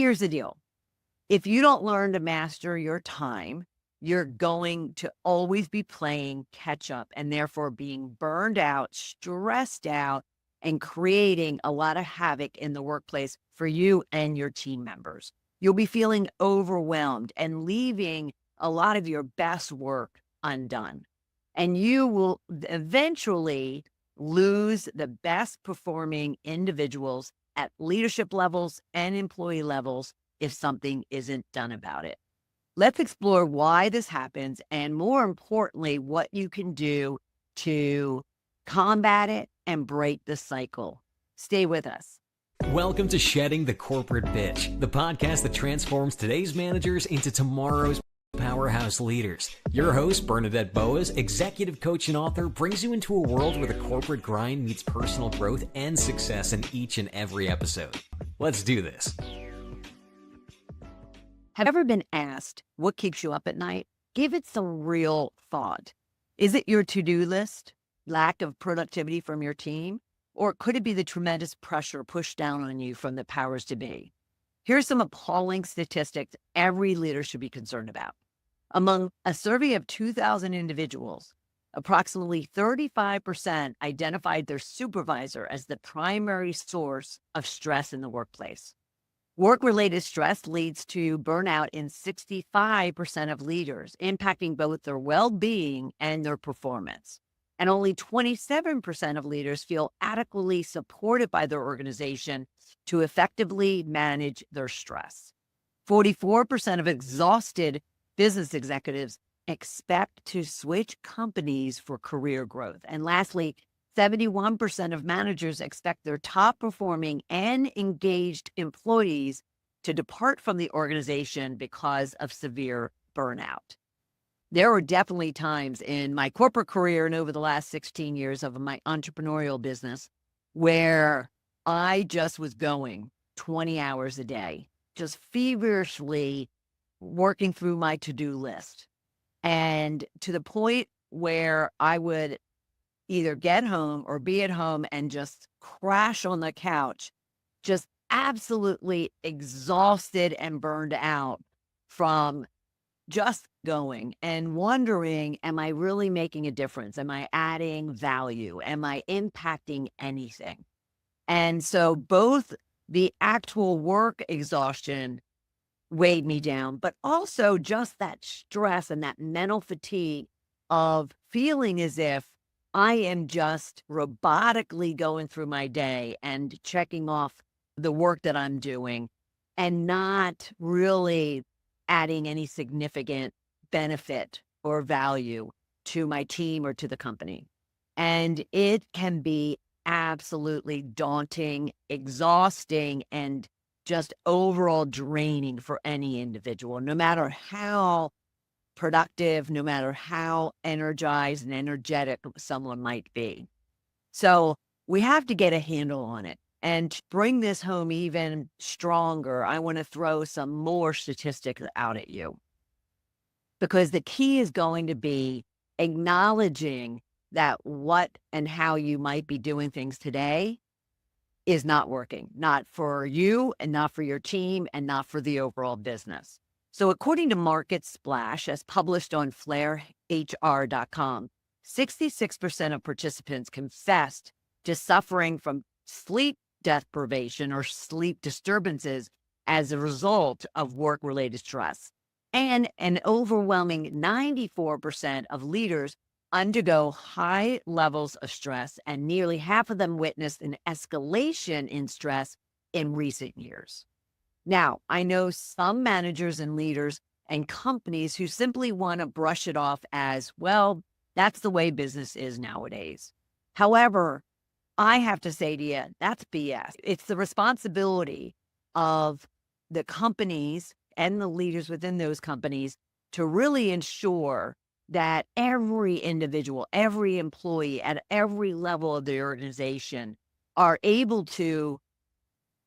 here's the deal. If you don't learn to master your time, you're going to always be playing catch up and therefore being burned out, stressed out, and creating a lot of havoc in the workplace for you and your team members. You'll be feeling overwhelmed and leaving a lot of your best work undone. And you will eventually lose the best performing individuals at leadership levels and employee levels if something isn't done about it. Let's explore why this happens and, more importantly, what you can do to combat it and break the cycle. Stay with us. Welcome to Shedding the Corporate Bitch, the podcast that transforms today's managers into tomorrow's powerhouse leaders. Your host, Bernadette Boas, executive coach and author, brings you into a world where the corporate grind meets personal growth and success in each and every episode. Let's do this. Have you ever been asked what keeps you up at night? Give it some real thought. Is it your to-do list, lack of productivity from your team, or could it be the tremendous pressure pushed down on you from the powers to be? Here's some appalling statistics every leader should be concerned about. Among a survey of 2,000 individuals, approximately 35% identified their supervisor as the primary source of stress in the workplace. Work-related stress leads to burnout in 65% of leaders, impacting both their well-being and their performance. And only 27% of leaders feel adequately supported by their organization to effectively manage their stress. 44% of exhausted business executives expect to switch companies for career growth. And lastly, 71% of managers expect their top performing and engaged employees to depart from the organization because of severe burnout. There were definitely times in my corporate career and over the last 16 years of my entrepreneurial business where I just was going 20 hours a day, just feverishly working through my to-do list. And to the point where I would either get home or be at home and just crash on the couch, just absolutely exhausted and burned out from just going and wondering, am I really making a difference? Am I adding value? Am I impacting anything? And so both the actual work exhaustion weighed me down, but also just that stress and that mental fatigue of feeling as if I am just robotically going through my day and checking off the work that I'm doing and not really adding any significant benefit or value to my team or to the company. And it can be absolutely daunting, exhausting, and just overall draining for any individual, no matter how productive, no matter how energized and energetic someone might be. So we have to get a handle on it. And to bring this home even stronger, I want to throw some more statistics out at you. Because the key is going to be acknowledging that what and how you might be doing things today is not working, not for you and not for your team and not for the overall business. So according to Market Splash, as published on flarehr.com, 66% of participants confessed to suffering from sleep deprivation or sleep disturbances as a result of work-related stress. And an overwhelming 94% of leaders undergo high levels of stress, and nearly half of them witnessed an escalation in stress in recent years. Now, I know some managers and leaders and companies who simply want to brush it off as, well, that's the way business is nowadays. However, I have to say to you, that's BS. It's the responsibility of the companies and the leaders within those companies to really ensure that every individual, every employee at every level of the organization are able to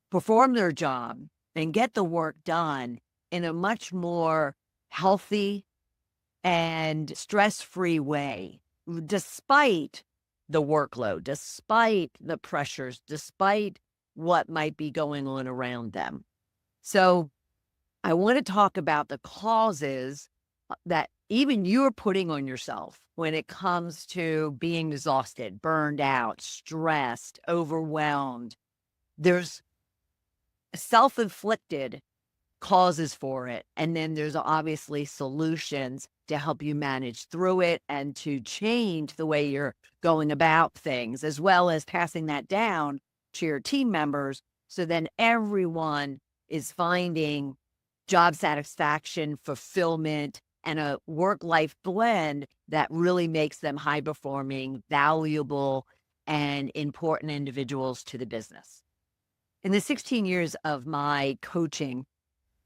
perform their job and get the work done in a much more healthy and stress-free way, despite the workload, despite the pressures, despite what might be going on around them. So I want to talk about the causes that even you're putting on yourself when it comes to being exhausted, burned out, stressed, overwhelmed. There's self-inflicted causes for it. And then there's obviously solutions to help you manage through it and to change the way you're going about things, as well as passing that down to your team members. So then everyone is finding job satisfaction, fulfillment, and a work-life blend that really makes them high-performing, valuable, and important individuals to the business. In the 16 years of my coaching,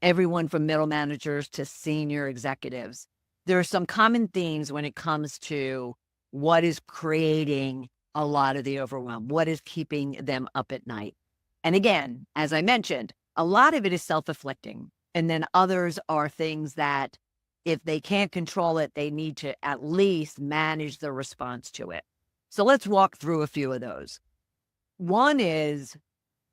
everyone from middle managers to senior executives, there are some common themes when it comes to what is creating a lot of the overwhelm, what is keeping them up at night. And again, as I mentioned, a lot of it is self-inflicting. And then others are things that if they can't control it, they need to at least manage the response to it. So let's walk through a few of those. One is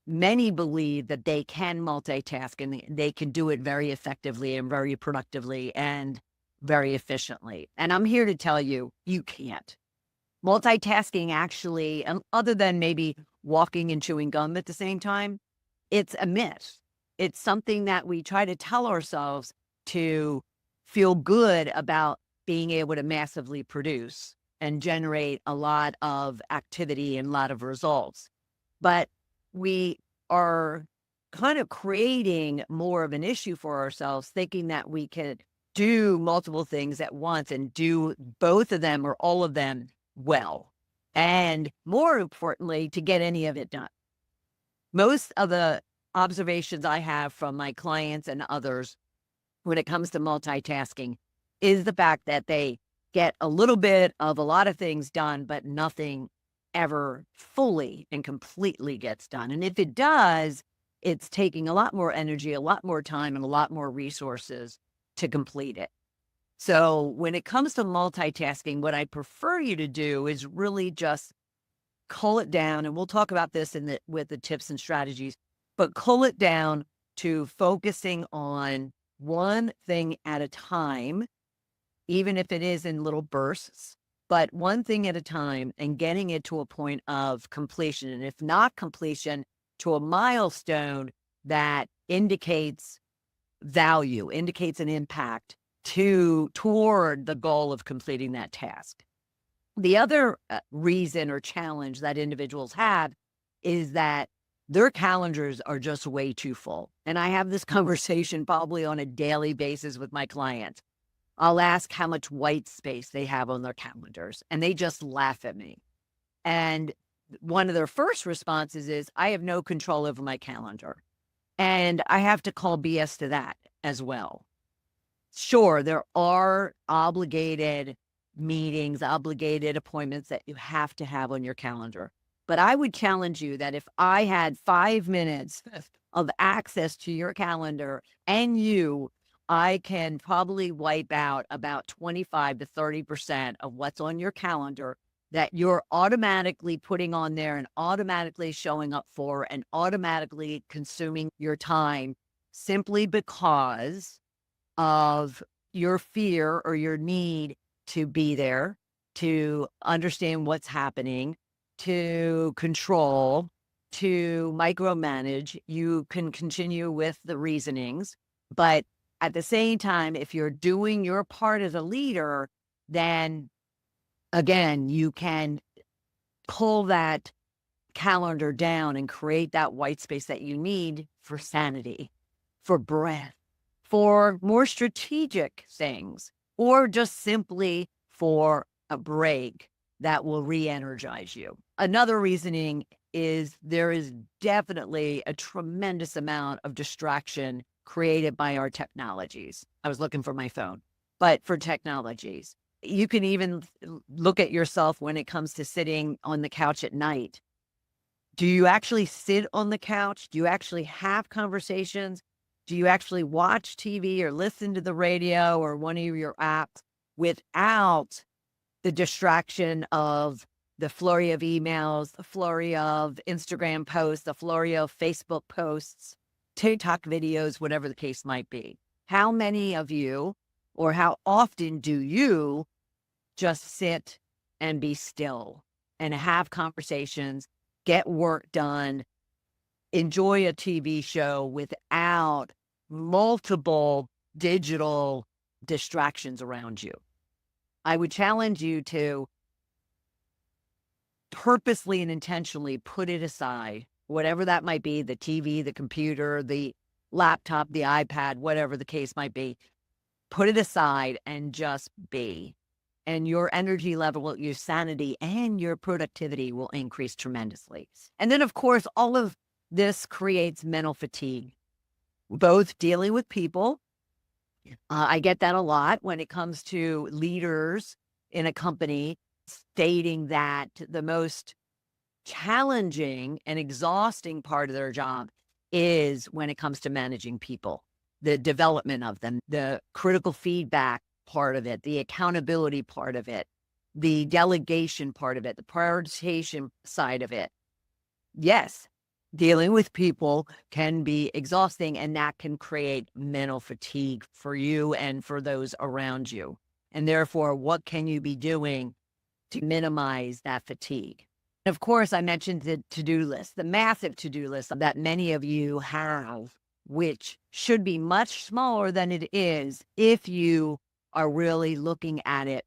many believe that they can multitask and they can do it very effectively and very productively and very efficiently. And I'm here to tell you, you can't. Multitasking actually, other than maybe walking and chewing gum at the same time, it's a myth. It's something that we try to tell ourselves to feel good about being able to massively produce and generate a lot of activity and a lot of results. But we are kind of creating more of an issue for ourselves, thinking that we can do multiple things at once and do both of them or all of them well. And more importantly, to get any of it done. Most of the observations I have from my clients and others when it comes to multitasking is the fact that they get a little bit of a lot of things done, but nothing ever fully and completely gets done. And if it does, it's taking a lot more energy, a lot more time, and a lot more resources to complete it. So when it comes to multitasking, what I prefer you to do is really just cull it down. And we'll talk about this with the tips and strategies, but cull it down to focusing on one thing at a time, even if it is in little bursts, but one thing at a time and getting it to a point of completion. And if not completion, to a milestone that indicates value, indicates an impact toward the goal of completing that task. The other reason or challenge that individuals have is that their calendars are just way too full. And I have this conversation probably on a daily basis with my clients. I'll ask how much white space they have on their calendars, and they just laugh at me. And one of their first responses is, I have no control over my calendar. And I have to call BS to that as well. Sure, there are obligated meetings, obligated appointments that you have to have on your calendar. But I would challenge you that if I had 5 minutes of access to your calendar and I can probably wipe out about 25 to 30% of what's on your calendar that you're automatically putting on there and automatically showing up for and automatically consuming your time simply because of your fear or your need to be there, to understand what's happening, to control, to micromanage. You can continue with the reasonings, but at the same time, if you're doing your part as a leader, then again, you can pull that calendar down and create that white space that you need for sanity, for breath, for more strategic things, or just simply for a break that will re-energize you. Another reasoning is there is definitely a tremendous amount of distraction created by our technologies. I was looking for my phone, but for technologies. You can even look at yourself when it comes to sitting on the couch at night. Do you actually sit on the couch? Do you actually have conversations? Do you actually watch TV or listen to the radio or one of your apps without the distraction of the flurry of emails, the flurry of Instagram posts, the flurry of Facebook posts? TikTok videos, whatever the case might be. How many of you, or how often do you just sit and be still and have conversations, get work done, enjoy a TV show without multiple digital distractions around you? I would challenge you to purposely and intentionally put it aside, whatever that might be, the TV, the computer, the laptop, the iPad, whatever the case might be. Put it aside and just be. And your energy level, your sanity, and your productivity will increase tremendously. And then, of course, all of this creates mental fatigue, both dealing with people. I get that a lot when it comes to leaders in a company stating that the most challenging and exhausting part of their job is when it comes to managing people, the development of them, the critical feedback part of it, the accountability part of it, the delegation part of it, the prioritization side of it. Yes, dealing with people can be exhausting, and that can create mental fatigue for you and for those around you. And therefore, what can you be doing to minimize that fatigue? Of course, I mentioned the to-do list, the massive to-do list that many of you have, which should be much smaller than it is if you are really looking at it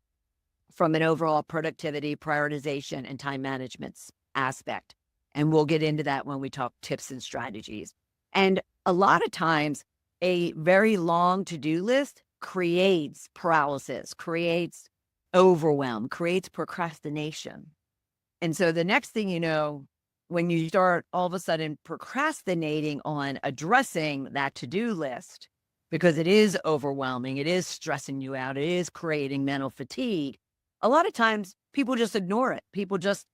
from an overall productivity, prioritization, and time management aspect. And we'll get into that when we talk tips and strategies. And a lot of times, a very long to-do list creates paralysis, creates overwhelm, creates procrastination. And so the next thing you know, when you start all of a sudden procrastinating on addressing that to-do list, because it is overwhelming, it is stressing you out, it is creating mental fatigue, a lot of times people just ignore it. People just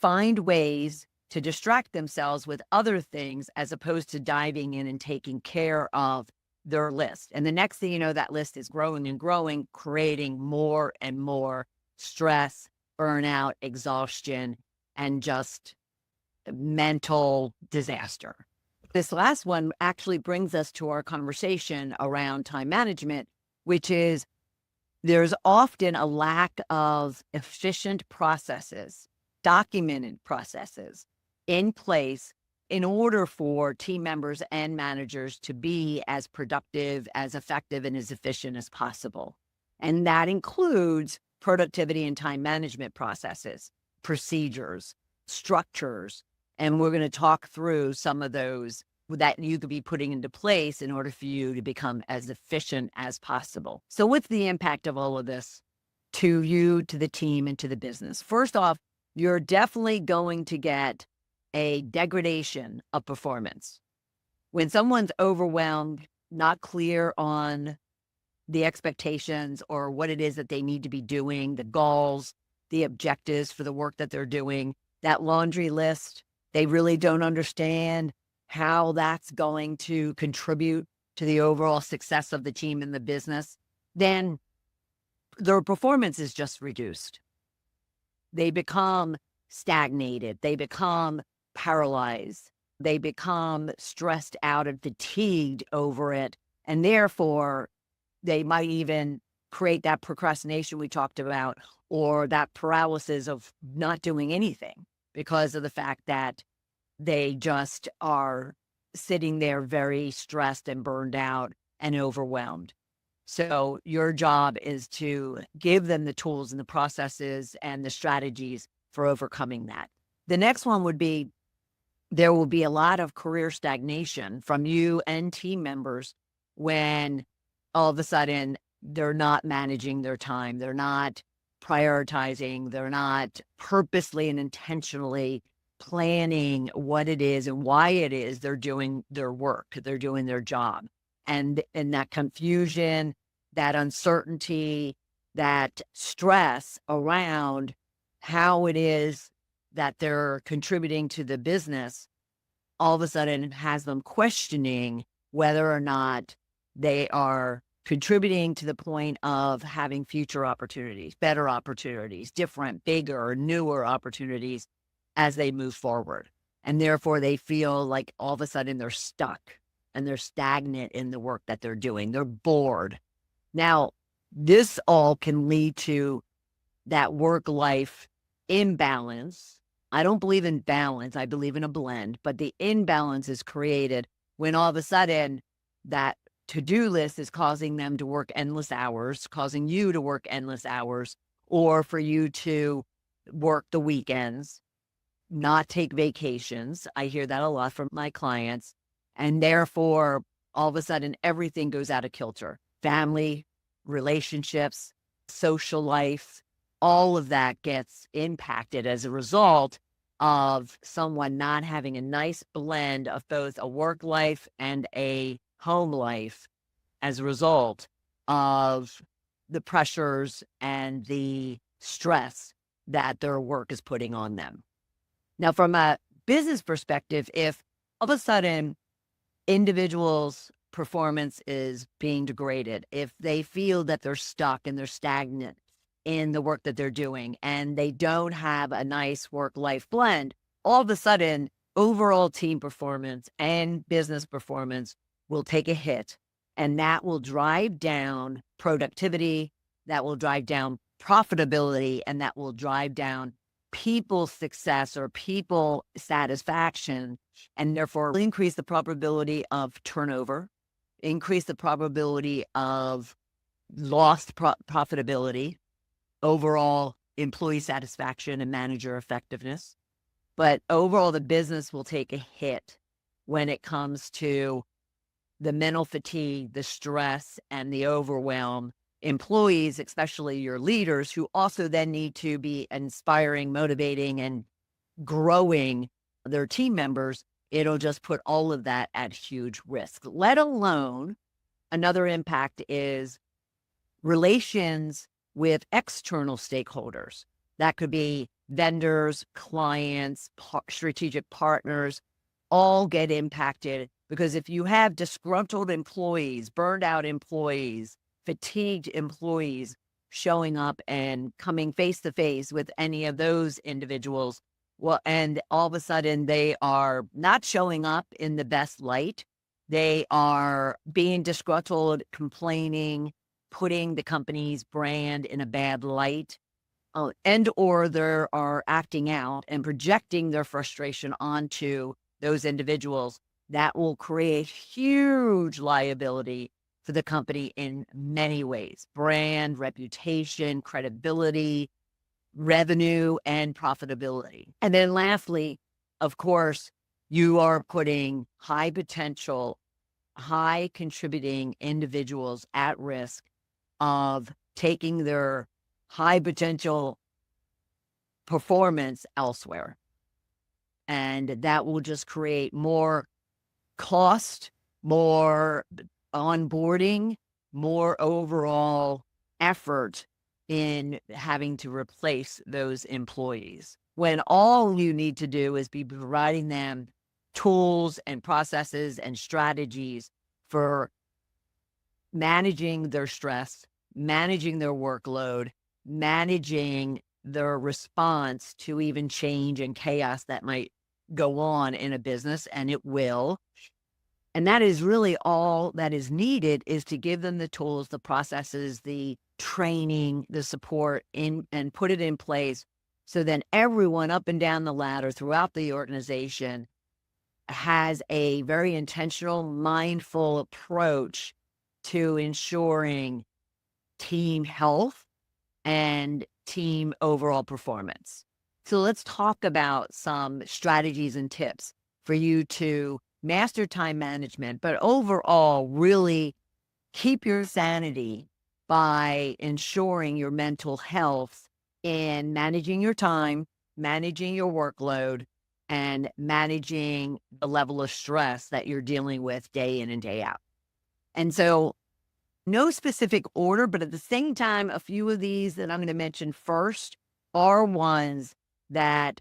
find ways to distract themselves with other things as opposed to diving in and taking care of their list. And the next thing you know, that list is growing and growing, creating more and more stress, burnout, exhaustion, and just mental disaster. This last one actually brings us to our conversation around time management, which is there's often a lack of efficient processes, documented processes in place in order for team members and managers to be as productive, as effective, and as efficient as possible. And that includes productivity and time management processes, procedures, structures. And we're going to talk through some of those that you could be putting into place in order for you to become as efficient as possible. So what's the impact of all of this to you, to the team, and to the business? First off, you're definitely going to get a degradation of performance. When someone's overwhelmed, not clear on the expectations or what it is that they need to be doing, the goals, the objectives for the work that they're doing, that laundry list, they really don't understand how that's going to contribute to the overall success of the team and the business, then their performance is just reduced. They become stagnated. They become paralyzed. They become stressed out and fatigued over it. And therefore, they might even create that procrastination we talked about, or that paralysis of not doing anything because of the fact that they just are sitting there very stressed and burned out and overwhelmed. So your job is to give them the tools and the processes and the strategies for overcoming that. The next one would be, there will be a lot of career stagnation from you and team members when all of a sudden they're not managing their time. They're not prioritizing. They're not purposely and intentionally planning what it is and why it is they're doing their work, they're doing their job. And that confusion, that uncertainty, that stress around how it is that they're contributing to the business, all of a sudden has them questioning whether or not they are contributing to the point of having future opportunities, better opportunities, different, bigger, newer opportunities as they move forward. And therefore they feel like all of a sudden they're stuck. and they're stagnant in the work that they're doing. They're bored. Now, this all can lead to that work-life imbalance. I don't believe in balance. I believe in a blend, but the imbalance is created when all of a sudden that to-do list is causing them to work endless hours, causing you to work endless hours, or for you to work the weekends, not take vacations. I hear that a lot from my clients. And therefore, all of a sudden, everything goes out of kilter. Family, relationships, social life, all of that gets impacted as a result of someone not having a nice blend of both a work life and a home life as a result of the pressures and the stress that their work is putting on them. Now, from a business perspective, if all of a sudden individuals' performance is being degraded, if they feel that they're stuck and they're stagnant in the work that they're doing and they don't have a nice work-life blend, all of a sudden overall team performance and business performance will take a hit, and that will drive down productivity, that will drive down profitability, and that will drive down people's success or people satisfaction, and therefore increase the probability of turnover, increase the probability of lost profitability, overall employee satisfaction and manager effectiveness. But overall, the business will take a hit when it comes to the mental fatigue, the stress, and the overwhelm. Employees, especially your leaders, who also then need to be inspiring, motivating, and growing their team members, it'll just put all of that at huge risk. Let alone, another impact is relations with external stakeholders. That could be vendors, clients, strategic partners, all get impacted because if you have disgruntled employees, burned out employees, fatigued employees showing up and coming face to face with any of those individuals, well, and all of a sudden they are not showing up in the best light. They are being disgruntled, complaining, putting the company's brand in a bad light, and or they are acting out and projecting their frustration onto those individuals. That will create huge liability for the company in many ways: brand, reputation, credibility, revenue, and profitability. And then lastly, of course, you are putting high potential, high contributing individuals at risk of taking their high potential performance elsewhere. And that will just create more cost, more onboarding, more overall effort in having to replace those employees, when all you need to do is be providing them tools and processes and strategies for managing their stress, managing their workload, managing their response to even change and chaos that might go on in a business, and it will. And that is really all that is needed, is to give them the tools, the processes, the training, the support in, and put it in place so then everyone up and down the ladder throughout the organization has a very intentional, mindful approach to ensuring team health and team overall performance. So let's talk about some strategies and tips for you to master time management, but overall really keep your sanity by ensuring your mental health in managing your time, managing your workload, and managing the level of stress that you're dealing with day in and day out. And so no specific order, but at the same time, a few of these that I'm going to mention first are ones that,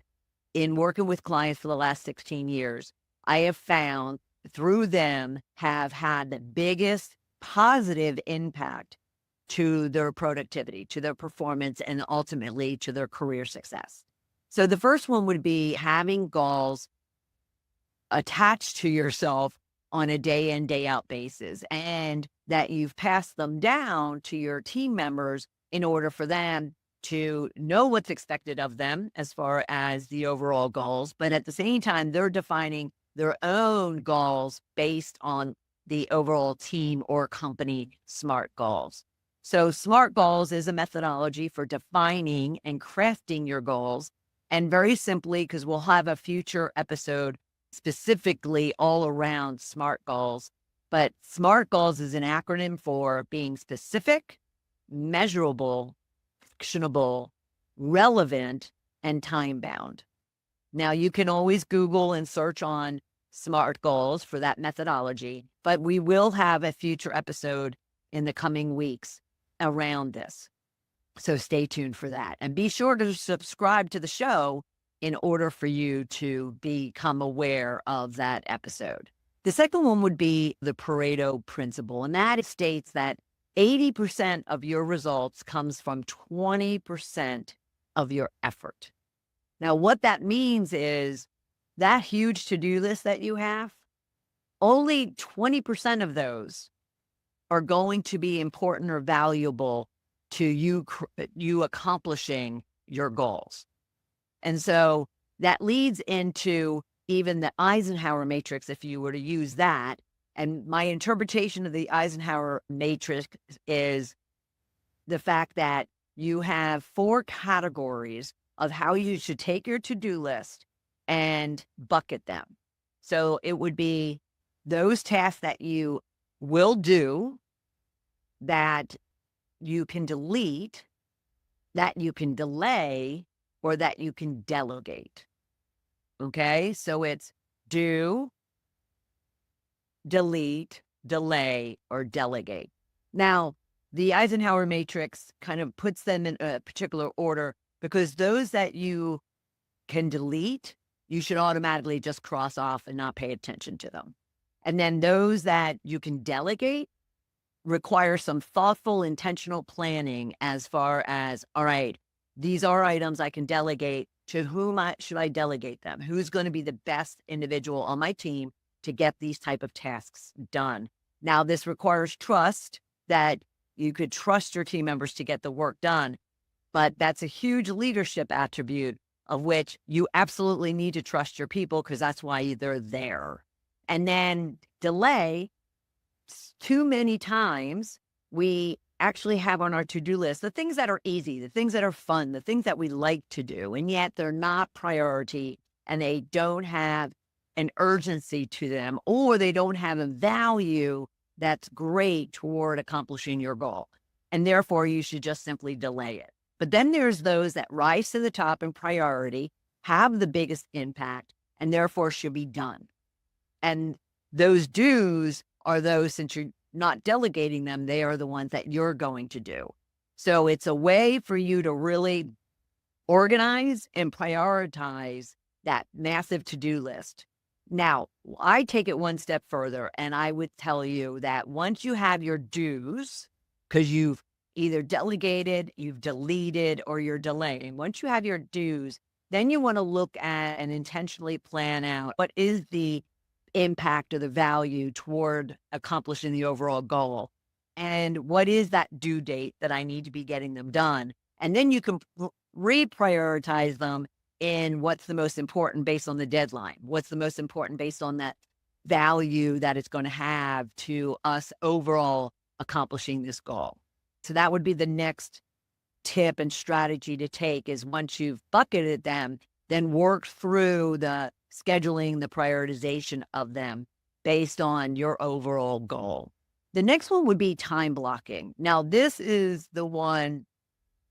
in working with clients for the last 16 years, I have found through them have had the biggest positive impact to their productivity, to their performance, and ultimately to their career success. So the first one would be having goals attached to yourself on a day in, day out basis, and that you've passed them down to your team members in order for them to know what's expected of them as far as the overall goals. But at the same time, they're defining their own goals based on the overall team or company SMART goals. So SMART goals is a methodology for defining and crafting your goals. And very simply, because we'll have a future episode specifically all around SMART goals, but SMART goals is an acronym for being specific, measurable, actionable, relevant, and time bound. Now, you can always Google and search on SMART goals for that methodology, but we will have a future episode in the coming weeks around this. So stay tuned for that. And be sure to subscribe to the show in order for you to become aware of that episode. The second one would be the Pareto Principle, and that states that 80% of your results comes from 20% of your effort. Now, what that means is that huge to-do list that you have, only 20% of those are going to be important or valuable to you accomplishing your goals. And so that leads into even the Eisenhower matrix, if you were to use that. And my interpretation of the Eisenhower matrix is the fact that you have 4 categories of how you should take your to-do list and bucket them. So it would be those tasks that you will do, that you can delete, that you can delay, or that you can delegate. Okay, so it's do, delete, delay, or delegate. Now, the Eisenhower matrix kind of puts them in a particular order because those that you can delete, you should automatically just cross off and not pay attention to them. And then those that you can delegate require some thoughtful, intentional planning as far as, all right, these are items I can delegate. To whom should I delegate them? Who's going to be the best individual on my team to get these type of tasks done? Now, this requires trust, that you could trust your team members to get the work done, but that's a huge leadership attribute of which you absolutely need to trust your people because that's why they're there. And then delay, too many times we actually have on our to-do list the things that are easy, the things that are fun, the things that we like to do, and yet they're not priority and they don't have an urgency to them, or they don't have a value that's great toward accomplishing your goal. And therefore, you should just simply delay it. But then there's those that rise to the top in priority, have the biggest impact, and therefore should be done. And those do's are those, since you're not delegating them, they are the ones that you're going to do. So it's a way for you to really organize and prioritize that massive to-do list. Now, I take it one step further, and I would tell you that once you have your do's, because you've either delegated, you've deleted, or you're delaying, once you have your do's, then you want to look at and intentionally plan out what is the impact or the value toward accomplishing the overall goal, and what is that due date that I need to be getting them done. And then you can reprioritize them in what's the most important based on the deadline, what's the most important based on that value that it's going to have to us overall accomplishing this goal. So that would be the next tip and strategy to take, is once you've bucketed them, then work through the scheduling, the prioritization of them based on your overall goal. The next one would be time blocking. Now, this is the one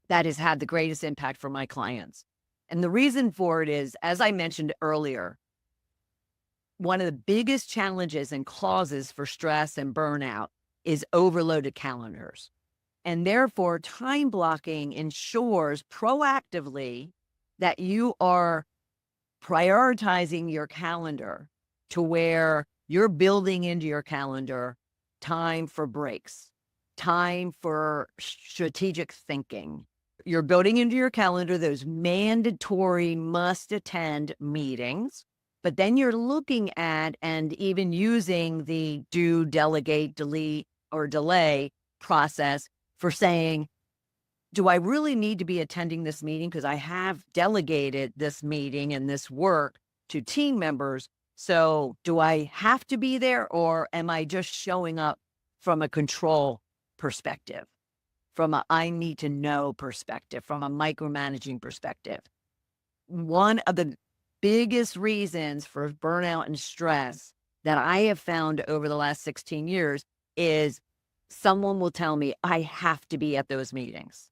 that has had the greatest impact for my clients. And the reason for it is, as I mentioned earlier, one of the biggest challenges and causes for stress and burnout is overloaded calendars. And therefore, time blocking ensures proactively that you are prioritizing your calendar to where you're building into your calendar time for breaks, time for strategic thinking. You're building into your calendar those mandatory must attend meetings. But then you're looking at and even using the do, delegate, delete, or delay process for saying, do I really need to be attending this meeting? Because I have delegated this meeting and this work to team members. So do I have to be there, or am I just showing up from a control perspective, from a I need to know perspective, from a micromanaging perspective? One of the biggest reasons for burnout and stress that I have found over the last 16 years is someone will tell me I have to be at those meetings.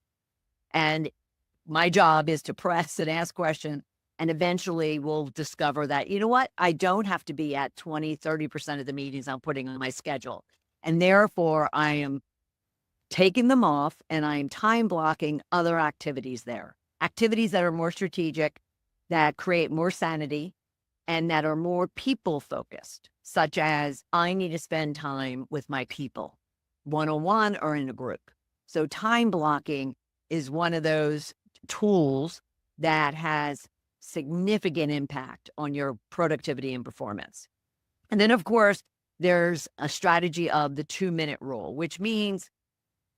And my job is to press and ask questions. And eventually we'll discover that, you know what? I don't have to be at 20, 30% of the meetings I'm putting on my schedule. And therefore I am taking them off and I'm time blocking other activities there. Activities that are more strategic, that create more sanity, and that are more people focused, such as I need to spend time with my people, one-on-one or in a group. So time blocking is one of those tools that has significant impact on your productivity and performance. And then, of course, there's a strategy of the 2-minute rule, which means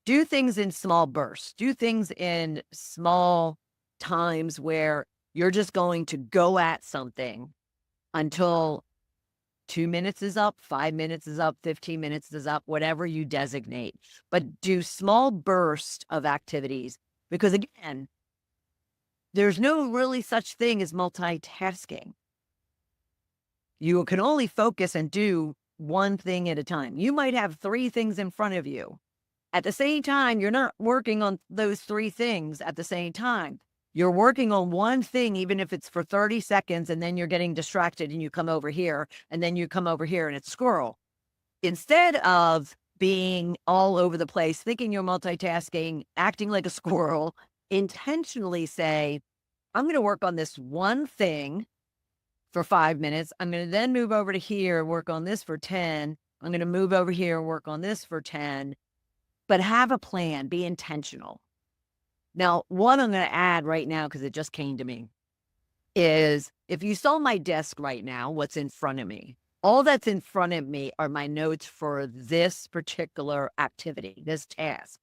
do things in small bursts, do things in small times where you're just going to go at something until 2 minutes is up, 5 minutes is up, 15 minutes is up, whatever you designate. But do small bursts of activities, because again, there's no really such thing as multitasking. You can only focus and do one thing at a time. You might have 3 things in front of you. At the same time, you're not working on those 3 things at the same time. You're working on one thing, even if it's for 30 seconds, and then you're getting distracted and you come over here, and then you come over here and it's squirrel. Instead of being all over the place, thinking you're multitasking, acting like a squirrel, intentionally say, I'm going to work on this one thing for 5 minutes. I'm going to then move over to here, work on this for 10. I'm going to move over here and work on this for 10. But have a plan, be intentional. Now, one I'm going to add right now, because it just came to me, is if you saw my desk right now, what's in front of me, all that's in front of me are my notes for this particular activity, this task.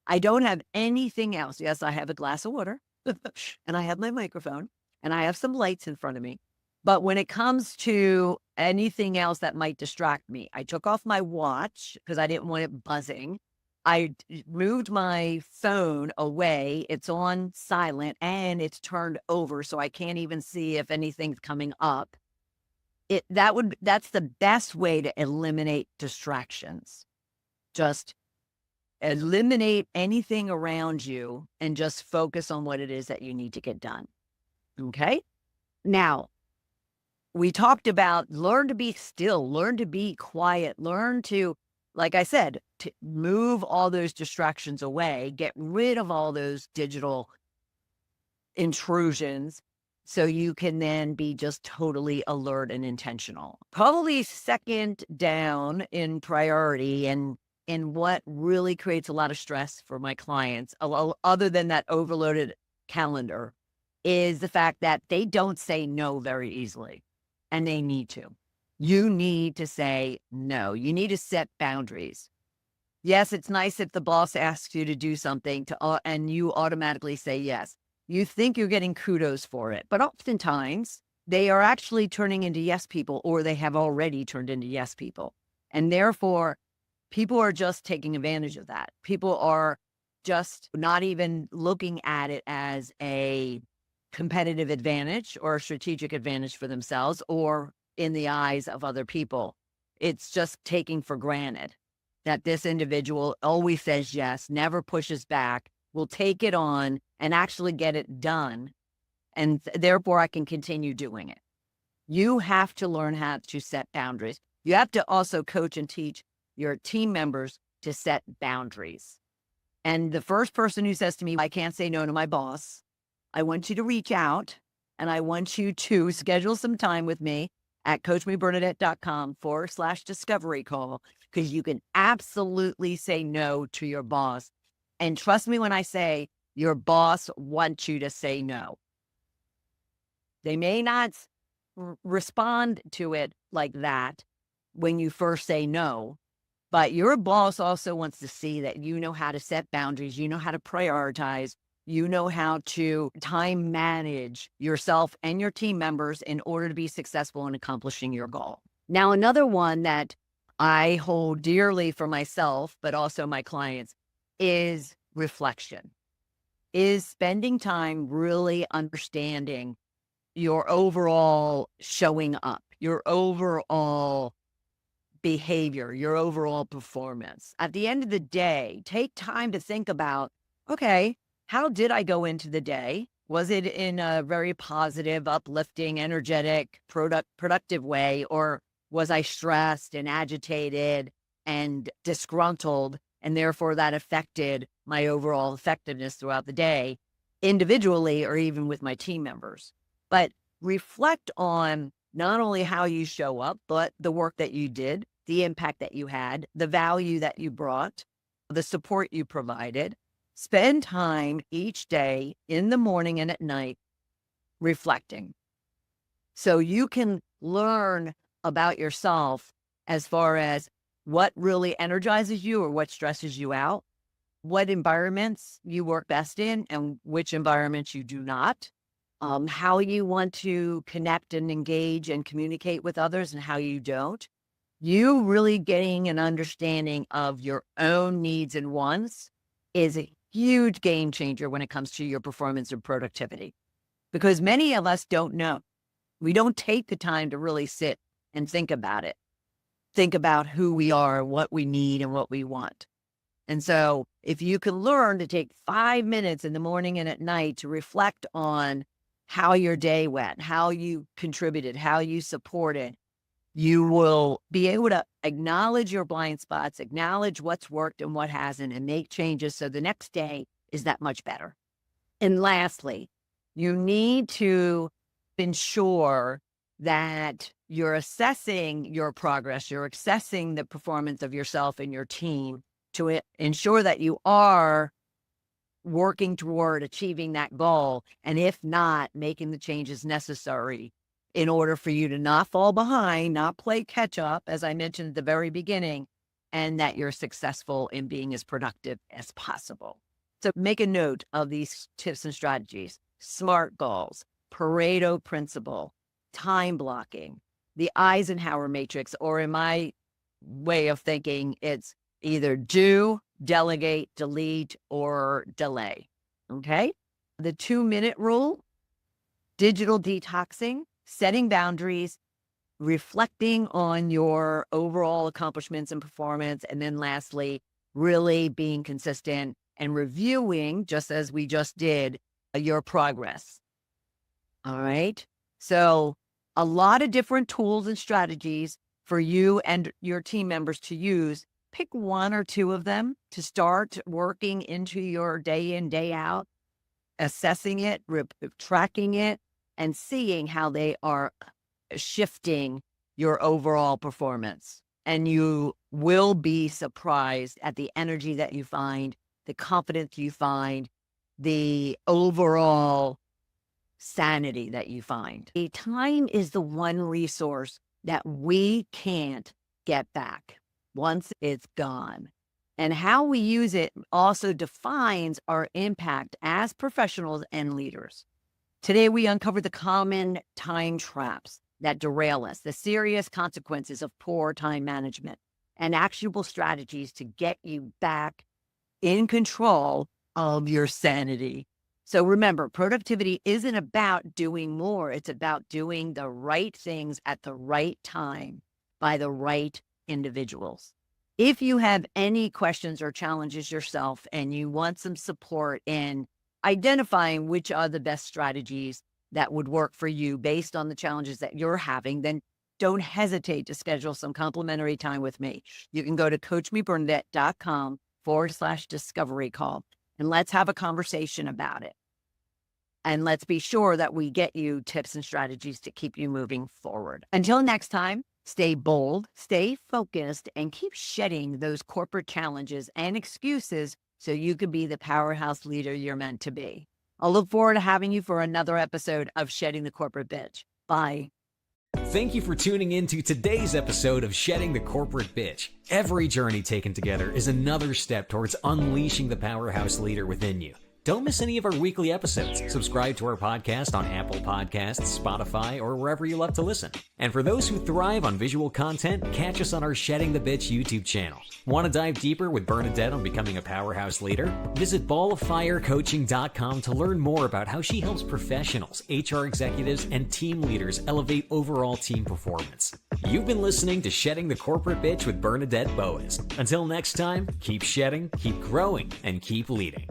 I don't have anything else. Yes, I have a glass of water and I have my microphone and I have some lights in front of me. But when it comes to anything else that might distract me, I took off my watch because I didn't want it buzzing. I moved my phone away. It's on silent and it's turned over, so I can't even see if anything's coming up. That's the best way to eliminate distractions. Just eliminate anything around you and just focus on what it is that you need to get done. Okay? Now, we talked about learn to be still, learn to be quiet, learn to, like I said, to move all those distractions away, get rid of all those digital intrusions so you can then be just totally alert and intentional. Probably second down in priority and in what really creates a lot of stress for my clients, other than that overloaded calendar, is the fact that they don't say no very easily, and they need to. You need to say no. You need to set boundaries. Yes, it's nice if the boss asks you to do something and you automatically say yes. You think you're getting kudos for it, but oftentimes they are actually turning into yes people, or they have already turned into yes people. And therefore, people are just taking advantage of that. People are just not even looking at it as a competitive advantage or a strategic advantage for themselves or in the eyes of other people. It's just taking for granted that this individual always says yes, never pushes back, will take it on and actually get it done. And therefore I can continue doing it. You have to learn how to set boundaries. You have to also coach and teach your team members to set boundaries. And the first person who says to me, I can't say no to my boss, I want you to reach out and I want you to schedule some time with me at coachmebernadette.com/discovery call, because you can absolutely say no to your boss. And trust me when I say your boss wants you to say no. They may not respond to it like that when you first say no. But your boss also wants to see that you know how to set boundaries, you know how to prioritize, you know how to time manage yourself and your team members in order to be successful in accomplishing your goal. Now, another one that I hold dearly for myself, but also my clients, is reflection, is spending time really understanding your overall showing up, your overall behavior, your overall performance. At the end of the day, take time to think about, okay, how did I go into the day? Was it in a very positive, uplifting, energetic, productive way? Or was I stressed and agitated and disgruntled? And therefore that affected my overall effectiveness throughout the day, individually or even with my team members. But reflect on not only how you show up, but the work that you did, the impact that you had, the value that you brought, the support you provided. Spend time each day in the morning and at night reflecting so you can learn about yourself as far as what really energizes you or what stresses you out, what environments you work best in and which environments you do not, how you want to connect and engage and communicate with others and how you don't. You really getting an understanding of your own needs and wants is a huge game changer when it comes to your performance and productivity, because many of us don't know. We don't take the time to really sit and think about it, think about who we are, what we need, and what we want. And so if you can learn to take 5 minutes in the morning and at night to reflect on how your day went, how you contributed, how you supported, you will be able to acknowledge your blind spots, acknowledge what's worked and what hasn't, and make changes so the next day is that much better. And lastly, you need to ensure that you're assessing your progress, you're assessing the performance of yourself and your team to ensure that you are working toward achieving that goal. And if not, making the changes necessary in order for you to not fall behind, not play catch up, as I mentioned at the very beginning, and that you're successful in being as productive as possible. So make a note of these tips and strategies: SMART goals, Pareto Principle, time blocking, the Eisenhower matrix, or in my way of thinking, it's either do, delegate, delete, or delay. Okay. The 2-minute rule, digital detoxing, setting boundaries, reflecting on your overall accomplishments and performance. And then lastly, really being consistent and reviewing, just as we just did, your progress. All right. So a lot of different tools and strategies for you and your team members to use. Pick one or two of them to start working into your day in, day out, assessing it, tracking it, and seeing how they are shifting your overall performance. And you will be surprised at the energy that you find, the confidence you find, the overall sanity that you find. The time is the one resource that we can't get back once it's gone. And how we use it also defines our impact as professionals and leaders. Today, we uncovered the common time traps that derail us, the serious consequences of poor time management, and actionable strategies to get you back in control of your sanity. So remember, productivity isn't about doing more. It's about doing the right things at the right time by the right individuals. If you have any questions or challenges yourself and you want some support in identifying which are the best strategies that would work for you based on the challenges that you're having, then don't hesitate to schedule some complimentary time with me. You can go to coachmebernadette.com/discovery call, and let's have a conversation about it. And let's be sure that we get you tips and strategies to keep you moving forward. Until next time, stay bold, stay focused, and keep shedding those corporate challenges and excuses so you can be the powerhouse leader you're meant to be. I'll look forward to having you for another episode of Shedding the Corporate Bitch. Bye. Thank you for tuning in to today's episode of Shedding the Corporate Bitch. Every journey taken together is another step towards unleashing the powerhouse leader within you. Don't miss any of our weekly episodes. Subscribe to our podcast on Apple Podcasts, Spotify, or wherever you love to listen. And for those who thrive on visual content, catch us on our Shedding the Bitch YouTube channel. Want to dive deeper with Bernadette on becoming a powerhouse leader? Visit balloffirecoaching.com to learn more about how she helps professionals, HR executives, and team leaders elevate overall team performance. You've been listening to Shedding the Corporate Bitch with Bernadette Boas. Until next time, keep shedding, keep growing, and keep leading.